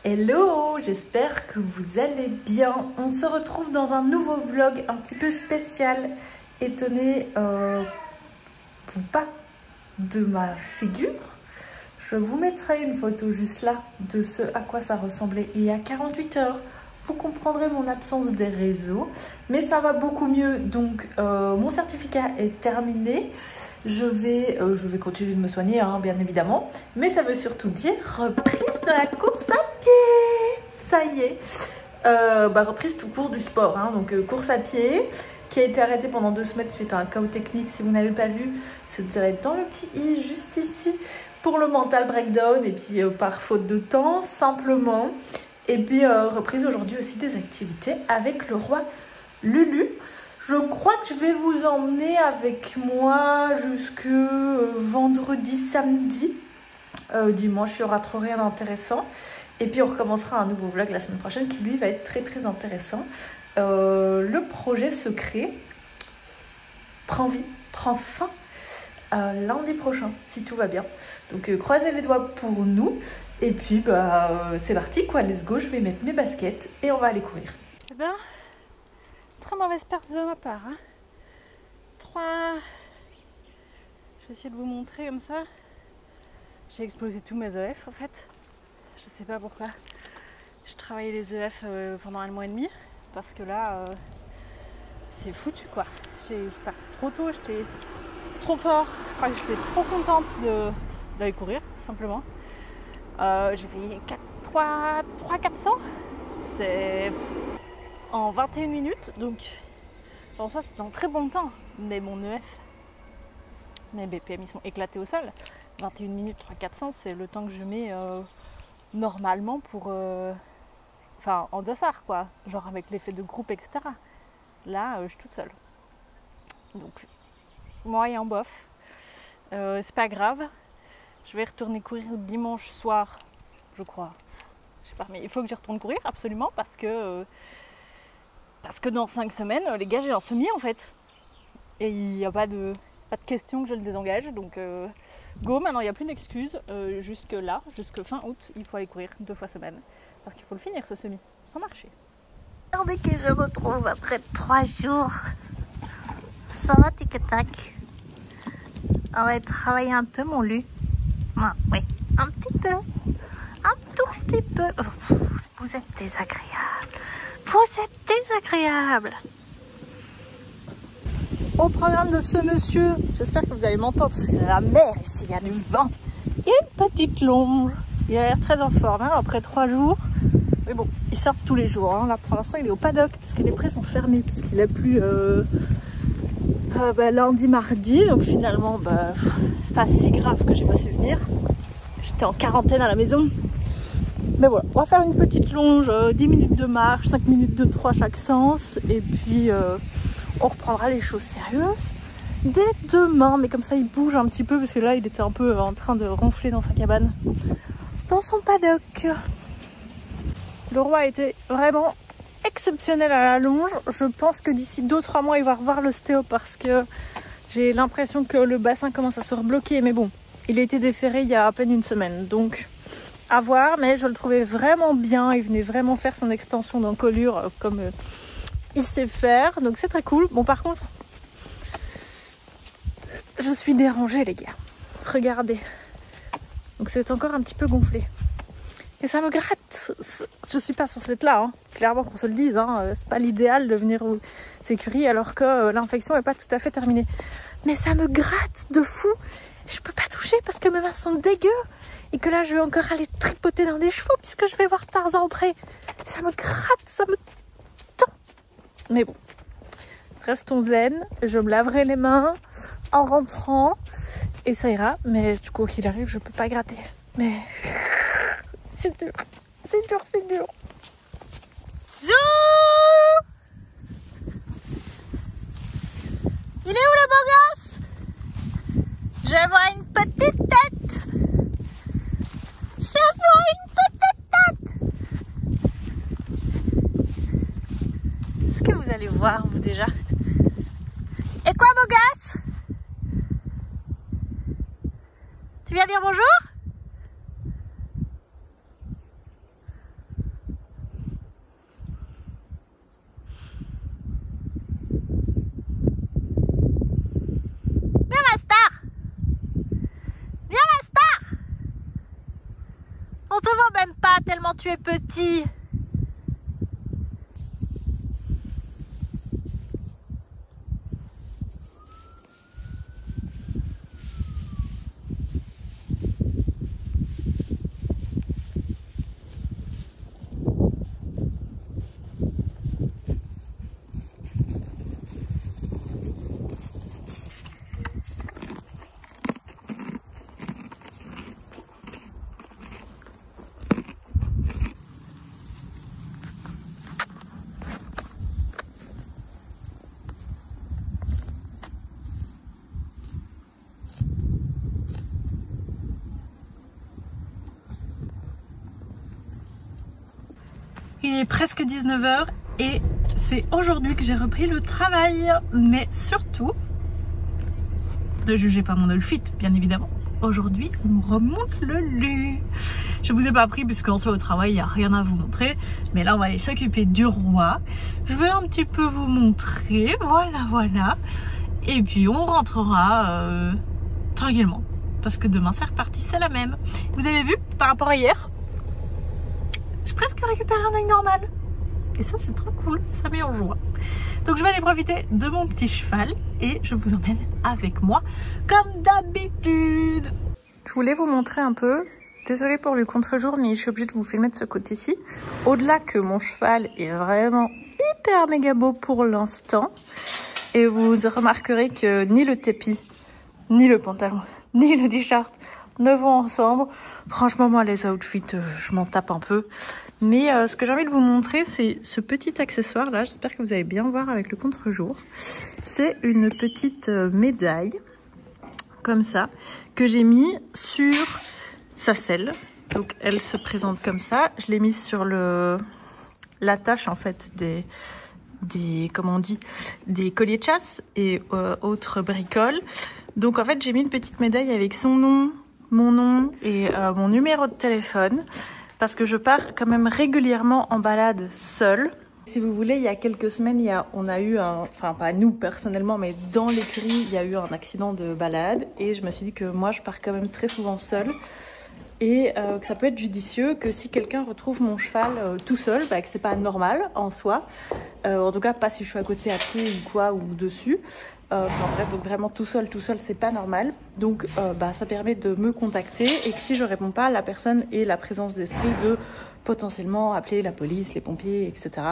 Hello, j'espère que vous allez bien. On se retrouve dans un nouveau vlog un petit peu spécial. Étonné ou pas de ma figure, je vous mettrai une photo juste là de ce à quoi ça ressemblait il y a 48 heures. Vous comprendrez mon absence des réseaux, mais ça va beaucoup mieux. Donc mon certificat est terminé. Je vais continuer de me soigner, hein, bien évidemment. Mais ça veut surtout dire reprise de la course à pied. Ça y est. Reprise tout court du sport. Hein, donc course à pied qui a été arrêtée pendant 2 semaines suite à un chaos technique. Si vous n'avez pas vu, ça va être dans le petit i juste ici pour le mental breakdown. Et puis par faute de temps, simplement. Et puis reprise aujourd'hui aussi des activités avec le roi Lulu. Je crois que je vais vous emmener avec moi jusque vendredi, samedi. Dimanche, il n'y aura trop rien d'intéressant. Et puis on recommencera un nouveau vlog la semaine prochaine qui lui va être très très intéressant. Le projet secret prend vie, prend fin lundi prochain, si tout va bien. Donc croisez les doigts pour nous. Et puis c'est parti quoi, let's go, je vais mettre mes baskets et on va aller courir. Eh ben, très mauvaise perte de ma part. Hein. Je vais essayer de vous montrer comme ça. J'ai explosé tous mes EF en fait. Je sais pas pourquoi. J'ai travaillé les EF pendant 1 mois et demi. Parce que là, c'est foutu quoi. Je suis partie trop tôt, j'étais trop fort. Je crois que j'étais trop contente d'aller courir, simplement. J'ai fait 300-400. C'est en 21 minutes. Donc, en soi, c'était un très bon temps. Mais mon EF, mes BPM, ils sont éclatés au sol. 21 minutes, 300-400, c'est le temps que je mets normalement pour... Enfin, en dossard, quoi. Genre avec l'effet de groupe, etc. Là, je suis toute seule. Donc, moyen bof. C'est pas grave. Je vais retourner courir dimanche soir, je crois. Je sais pas, mais il faut que j'y retourne courir, absolument, parce que dans 5 semaines, les gars, j'ai un semi, en fait. Et il n'y a pas de question que je le désengage. Donc, go, maintenant, il n'y a plus d'excuses. Jusque là, jusque fin août, il faut aller courir 2 fois semaine. Parce qu'il faut le finir, ce semi, sans marcher. Regardez que je retrouve après 3 jours. Ça va, tic-tac. On va travailler un peu mon lu. Ah, oui, un petit peu. Un tout petit peu. Oh, vous êtes désagréable. Vous êtes désagréable. Au programme de ce monsieur, j'espère que vous allez m'entendre, c'est la mer ici, il y a du vent. Et une petite longe. Il a l'air très en forme, hein, après 3 jours. Mais bon, il sort tous les jours. Hein. Là, pour l'instant, il est au paddock parce que les prés sont fermés, parce qu'il a plu lundi, mardi. Donc finalement, c'est pas si grave que j'ai pas su venir. J'étais en quarantaine à la maison. Mais voilà, on va faire une petite longe, 10 minutes de marche, 5 minutes de 3 chaque sens. Et puis, on reprendra les choses sérieuses dès demain. Mais comme ça, il bouge un petit peu parce que là, il était un peu en train de ronfler dans sa cabane, dans son paddock. Le roi a été vraiment exceptionnel à la longe. Je pense que d'ici 2-3 mois, il va revoir l'ostéo parce que j'ai l'impression que le bassin commence à se rebloquer. Mais bon, il a été déféré il y a à peine 1 semaine. Donc, à voir. Mais je le trouvais vraiment bien. Il venait vraiment faire son extension d'encolure comme il sait faire. Donc, c'est très cool. Bon, par contre, je suis dérangée, les gars. Regardez. Donc, c'est encore un petit peu gonflé. Et ça me gratte. Je suis pas censée être là, hein. Clairement qu'on se le dise. Hein. C'est pas l'idéal de venir aux écuries alors que l'infection n'est pas tout à fait terminée. Mais ça me gratte de fou. Je peux pas toucher parce que mes mains sont dégueu. Et que là, je vais encore aller tripoter dans des chevaux puisque je vais voir Tarzan au pré. Ça me gratte, ça me tend. Mais bon, restons zen. Je me laverai les mains en rentrant et ça ira. Mais du coup, qu'il arrive, je peux pas gratter. Mais... c'est dur, c'est dur, c'est dur. Zou! Il est où le beau gosse? Je vois une petite tête. Je vois une petite tête. Est-ce que vous allez voir, vous, déjà? Et quoi, beau gosse? Tu viens dire bonjour? tu es petit. Il est presque 19 h et c'est aujourd'hui que j'ai repris le travail. Mais surtout, ne jugez pas mon outfit, bien évidemment. Aujourd'hui, on remonte le lu. Je vous ai pas pris puisqu'en soi au travail, il n'y a rien à vous montrer. Mais là, on va aller s'occuper du roi. Je vais un petit peu vous montrer. Voilà, voilà. Et puis, on rentrera tranquillement. Parce que demain, c'est reparti, c'est la même. Vous avez vu, par rapport à hier, j'ai presque récupéré un œil normal. Et ça, c'est trop cool. Ça met en joie. Donc, je vais aller profiter de mon petit cheval. Et je vous emmène avec moi, comme d'habitude. Je voulais vous montrer un peu. Désolée pour le contre-jour, mais je suis obligée de vous filmer de ce côté-ci. Au-delà que mon cheval est vraiment hyper méga beau pour l'instant. Et vous remarquerez que ni le tapis, ni le pantalon, ni le t-shirt ne vont ensemble. Franchement, moi, les outfits, je m'en tape un peu. Mais ce que j'ai envie de vous montrer, c'est ce petit accessoire-là. J'espère que vous allez bien voir avec le contre-jour. C'est une petite médaille, comme ça, que j'ai mis sur sa selle. Donc, elle se présente comme ça. Je l'ai mise sur l'attache, en fait, comment on dit, des colliers de chasse et autres bricoles. Donc, en fait, j'ai mis une petite médaille avec son nom, mon nom et mon numéro de téléphone parce que je pars quand même régulièrement en balade seule. Si vous voulez, il y a quelques semaines, on a eu enfin pas nous personnellement, mais dans l'écurie, il y a eu un accident de balade et je me suis dit que moi, je pars quand même très souvent seule et que ça peut être judicieux que si quelqu'un retrouve mon cheval tout seul, que c'est pas normal en soi. En tout cas, pas si je suis à côté à pied ou quoi ou dessus. Bref, donc vraiment tout seul, c'est pas normal. Donc ça permet de me contacter et que si je réponds pas, la personne ait la présence d'esprit de potentiellement appeler la police, les pompiers, etc.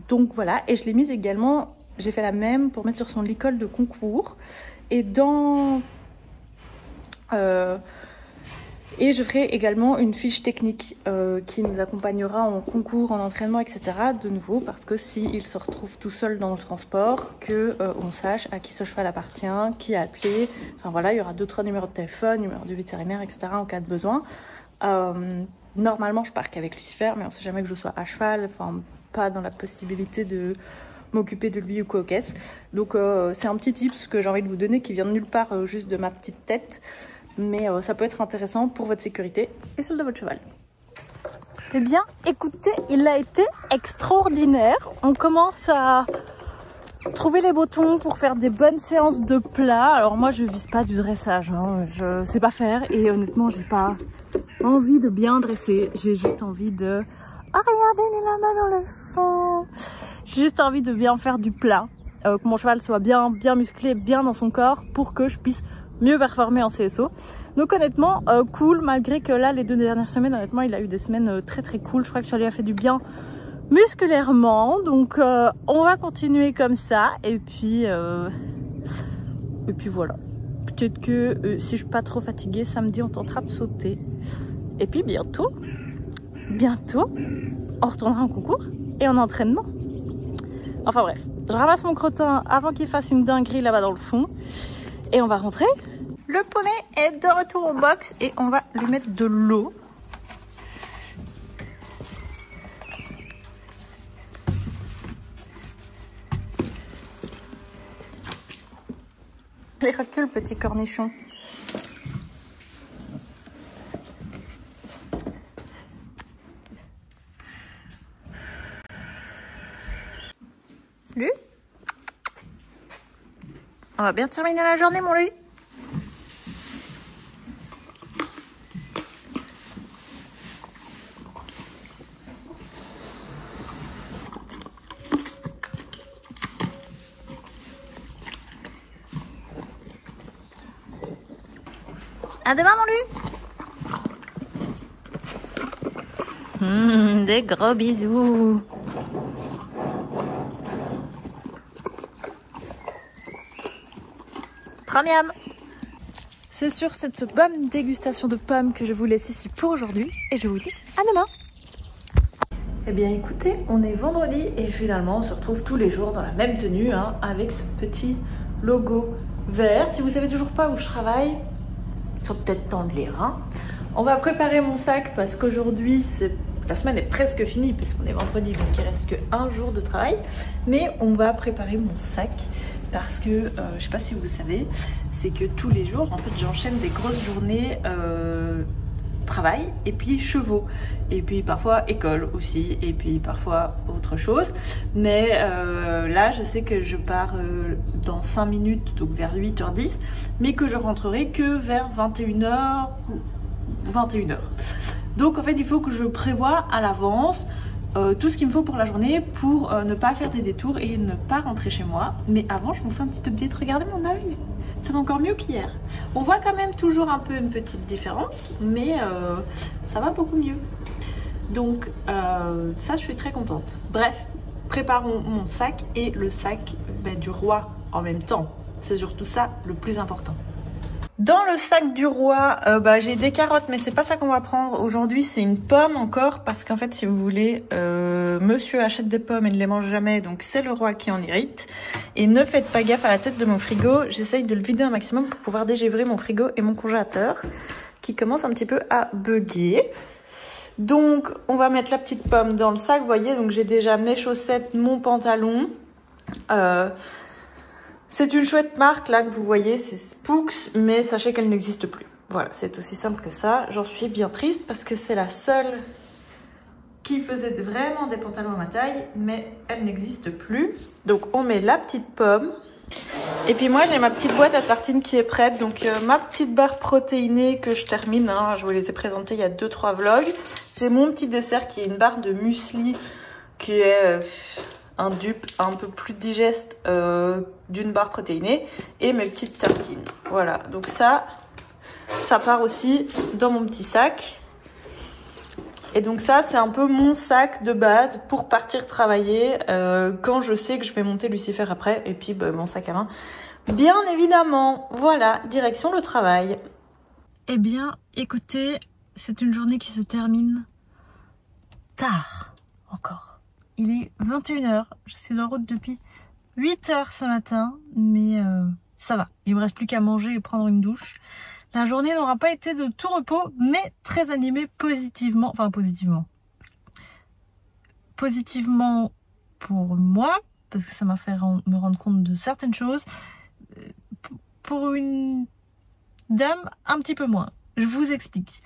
Donc voilà, et je l'ai mise également, j'ai fait la même pour mettre sur son licol de concours. Et je ferai également une fiche technique qui nous accompagnera en concours, en entraînement, etc. De nouveau, parce que s'il se retrouve tout seul dans le transport, on sache à qui ce cheval appartient, qui a appelé. Enfin voilà, il y aura 2-3 numéros de téléphone, numéro du vétérinaire, etc. en cas de besoin. Normalement, je pars qu'avec Lucifer, mais on ne sait jamais que je sois à cheval, enfin pas dans la possibilité de m'occuper de lui ou quoi aux caisses. Donc c'est un petit tips que j'ai envie de vous donner qui vient de nulle part, juste de ma petite tête. Mais ça peut être intéressant pour votre sécurité et celle de votre cheval. Eh bien, écoutez, il a été extraordinaire. On commence à trouver les boutons pour faire des bonnes séances de plat. Alors moi, je vise pas du dressage, hein. Je sais pas faire et honnêtement, j'ai pas envie de bien dresser. J'ai juste envie de... Ah, regardez les lamas dans le fond. J'ai juste envie de bien faire du plat. Que mon cheval soit bien musclé, bien dans son corps pour que je puisse mieux performer en CSO. Donc honnêtement, cool, malgré que là, les 2 dernières semaines, honnêtement, il a eu des semaines très très cool. Je crois que ça lui a fait du bien musculairement. Donc on va continuer comme ça. Et puis voilà. Peut-être que si je suis pas trop fatiguée, samedi, on tentera de sauter. Et puis bientôt, on retournera en concours et en entraînement. Enfin bref, je ramasse mon crottin avant qu'il fasse une dinguerie là-bas dans le fond. Et on va rentrer. Le poney est de retour au box et on va lui mettre de l'eau. Les recule, petit cornichon. Lui ? On va bien terminer la journée, mon lui. À demain, mon Lu. Des gros bisous. Trop miam. C'est sur cette bonne dégustation de pommes que je vous laisse ici pour aujourd'hui et je vous dis à demain. Eh bien écoutez, on est vendredi et finalement on se retrouve tous les jours dans la même tenue hein, avec ce petit logo vert. Si vous savez toujours pas où je travaille, il faut peut-être temps de lire. Hein. On va préparer mon sac parce qu'aujourd'hui la semaine est presque finie parce qu'on est vendredi donc il reste que un jour de travail. Mais on va préparer mon sac parce que, je sais pas si vous savez, c'est que tous les jours en fait j'enchaîne des grosses journées travail et puis chevaux et puis parfois école aussi et puis parfois autre chose mais là je sais que je pars dans 5 minutes donc vers 8h10 mais que je rentrerai que vers 21h donc en fait il faut que je prévoie à l'avance tout ce qu'il me faut pour la journée pour ne pas faire des détours et ne pas rentrer chez moi. Mais avant je vous fais un petit update, regardez mon œil, ça va encore mieux qu'hier. On voit quand même toujours un peu une petite différence mais ça va beaucoup mieux. Donc ça je suis très contente. Bref, préparons mon sac et le sac du roi en même temps. C'est surtout ça le plus important. Dans le sac du roi, j'ai des carottes, mais c'est pas ça qu'on va prendre aujourd'hui, c'est une pomme encore, parce qu'en fait, si vous voulez, monsieur achète des pommes et ne les mange jamais, donc c'est le roi qui en hérite. Et ne faites pas gaffe à la tête de mon frigo, j'essaye de le vider un maximum pour pouvoir dégivrer mon frigo et mon congélateur, qui commence un petit peu à bugger. Donc, on va mettre la petite pomme dans le sac, vous voyez, donc j'ai déjà mes chaussettes, mon pantalon, c'est une chouette marque là que vous voyez, c'est Spooks, mais sachez qu'elle n'existe plus. Voilà, c'est aussi simple que ça. J'en suis bien triste parce que c'est la seule qui faisait vraiment des pantalons à ma taille, mais elle n'existe plus. Donc on met la petite pomme. Et puis moi j'ai ma petite boîte à tartines qui est prête. Donc ma petite barre protéinée que je termine, hein, je vous les ai présentées il y a 2-3 vlogs. J'ai mon petit dessert qui est une barre de muesli qui est... un dupe un peu plus digeste d'une barre protéinée et mes petites tartines. Voilà, donc ça part aussi dans mon petit sac. Et donc ça, c'est un peu mon sac de base pour partir travailler quand je sais que je vais monter Lucifer après. Et puis mon sac à main, bien évidemment. Voilà, direction le travail. Eh bien, écoutez, c'est une journée qui se termine tard encore. Il est 21h, je suis en route depuis 8h ce matin, mais ça va. Il me reste plus qu'à manger et prendre une douche. La journée n'aura pas été de tout repos, mais très animée positivement. Enfin, positivement pour moi, parce que ça m'a fait me rendre compte de certaines choses. Pour une dame, un petit peu moins. Je vous explique.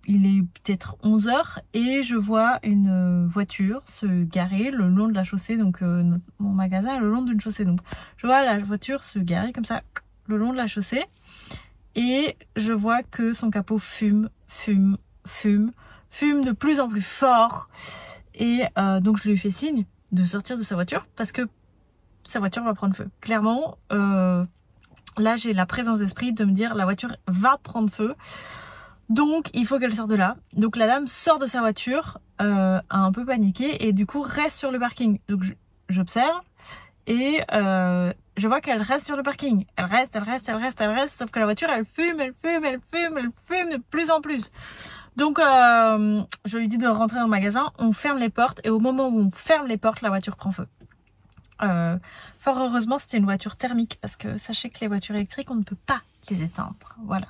Il est peut-être 11h et je vois une voiture se garer le long de la chaussée, donc mon magasin est le long d'une chaussée, donc je vois la voiture se garer comme ça le long de la chaussée et je vois que son capot fume de plus en plus fort et donc je lui fais signe de sortir de sa voiture parce que sa voiture va prendre feu. Clairement, là j'ai la présence d'esprit de me dire la voiture va prendre feu. Donc il faut qu'elle sorte de là. Donc la dame sort de sa voiture, a un peu paniqué et du coup reste sur le parking. Donc j'observe et je vois qu'elle reste sur le parking. Elle reste, sauf que la voiture elle fume de plus en plus. Donc je lui dis de rentrer dans le magasin, on ferme les portes et au moment où on ferme les portes, la voiture prend feu. Fort heureusement c'était une voiture thermique parce que sachez que les voitures électriques on ne peut pas les éteindre. Voilà.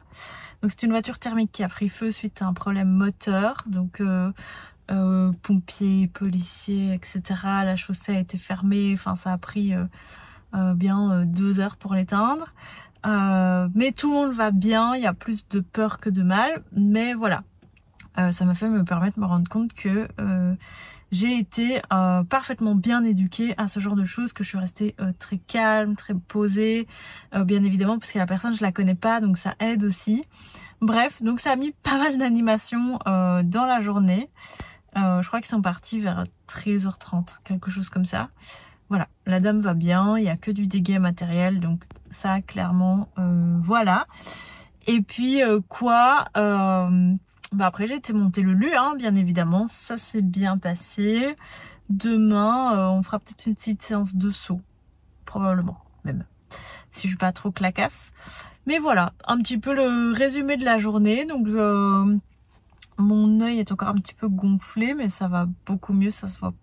Donc c'est une voiture thermique qui a pris feu suite à un problème moteur. Donc pompiers, policiers, etc. La chaussée a été fermée. Enfin ça a pris bien 2 heures pour l'éteindre. Mais tout le monde va bien. Il y a plus de peur que de mal. Mais voilà. Ça m'a fait me permettre de me rendre compte que j'ai été parfaitement bien éduquée à ce genre de choses, que je suis restée très calme, très posée, bien évidemment parce que la personne je la connais pas, donc ça aide aussi. Bref, donc ça a mis pas mal d'animation dans la journée. Je crois qu'ils sont partis vers 13h30, quelque chose comme ça. Voilà, la dame va bien, il y a que du dégât matériel, donc ça clairement voilà. Et puis après j'ai été monter le lu, hein, bien évidemment, ça s'est bien passé. Demain, on fera peut-être une petite séance de saut, probablement même, si je suis pas trop clacasse. Mais voilà, un petit peu le résumé de la journée. Donc mon œil est encore un petit peu gonflé, mais ça va beaucoup mieux, ça se voit.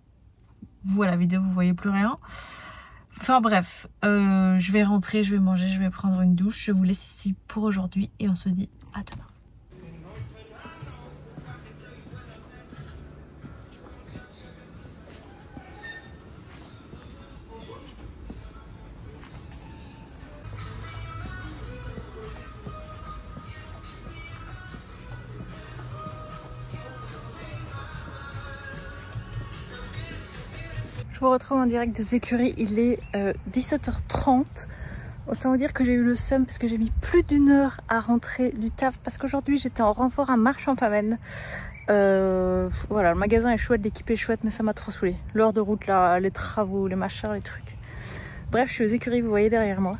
Vous à la vidéo, vous voyez plus rien. Enfin bref, je vais rentrer, je vais manger, je vais prendre une douche. Je vous laisse ici pour aujourd'hui et on se dit à demain. Je vous retrouve en direct des écuries, il est 17h30. Autant vous dire que j'ai eu le seum parce que j'ai mis plus d'1 heure à rentrer du taf parce qu'aujourd'hui j'étais en renfort à Marchand-Pamène. Voilà, le magasin est chouette, l'équipe est chouette, mais ça m'a trop saoulé. L'heure de route là, les travaux, les machins, les trucs. Bref, je suis aux écuries, vous voyez derrière moi.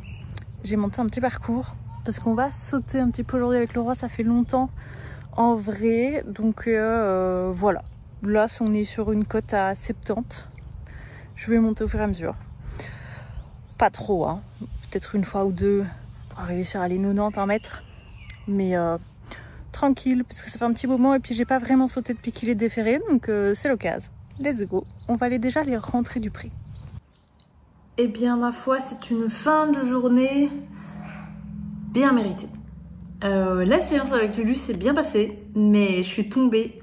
J'ai monté un petit parcours parce qu'on va sauter un petit peu aujourd'hui avec le roi, ça fait longtemps en vrai. Donc voilà, là on est sur une cote à 70. Je vais monter au fur et à mesure. Pas trop, hein. Peut-être une fois ou deux pour réussir à aller 90 mètres. Mais tranquille, parce que ça fait un petit moment et puis j'ai pas vraiment sauté depuis qu'il est déféré. Donc c'est l'occasion. Let's go. On va aller déjà les rentrer du pré. Eh bien, ma foi, c'est une fin de journée bien méritée. La séance avec Lulu s'est bien passée, mais je suis tombée.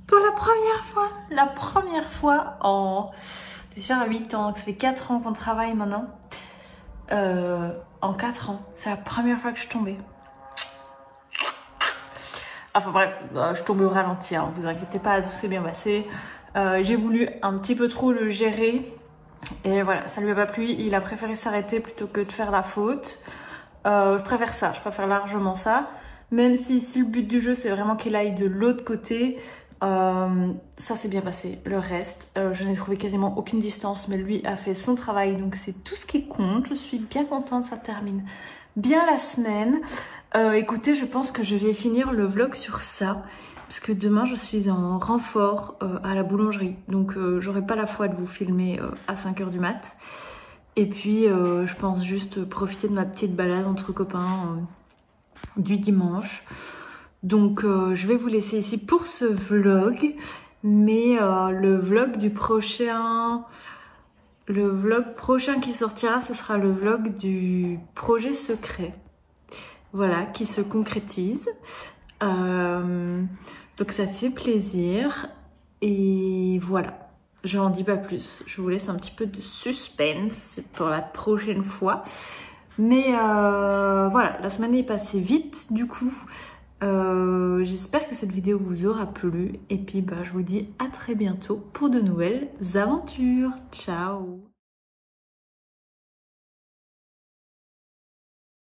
Pour la première fois en... Je suis à 8 ans, ça fait 4 ans qu'on travaille maintenant. En 4 ans, c'est la première fois que je tombais. Enfin bref, je tombais au ralenti, hein, vous inquiétez pas, tout s'est bien passé. J'ai voulu un petit peu trop le gérer. Et voilà, ça lui a pas plu, il a préféré s'arrêter plutôt que de faire la faute. Je préfère ça, je préfère largement ça. Même si le but du jeu c'est vraiment qu'il aille de l'autre côté. Ça s'est bien passé. Le reste, je n'ai trouvé quasiment aucune distance, mais lui a fait son travail, donc c'est tout ce qui compte. Je suis bien contente, ça termine bien la semaine. Écoutez, je pense que je vais finir le vlog sur ça, parce que demain je suis en renfort à la boulangerie, donc j'aurai pas la foi de vous filmer à 5 h du mat. Et puis je pense juste profiter de ma petite balade entre copains du dimanche. Donc je vais vous laisser ici pour ce vlog, mais le vlog prochain qui sortira, ce sera le vlog du projet secret, voilà, qui se concrétise. Donc ça fait plaisir et voilà, je n'en dis pas plus, je vous laisse un petit peu de suspense pour la prochaine fois. Mais voilà, la semaine est passée vite du coup. J'espère que cette vidéo vous aura plu et puis je vous dis à très bientôt pour de nouvelles aventures. Ciao!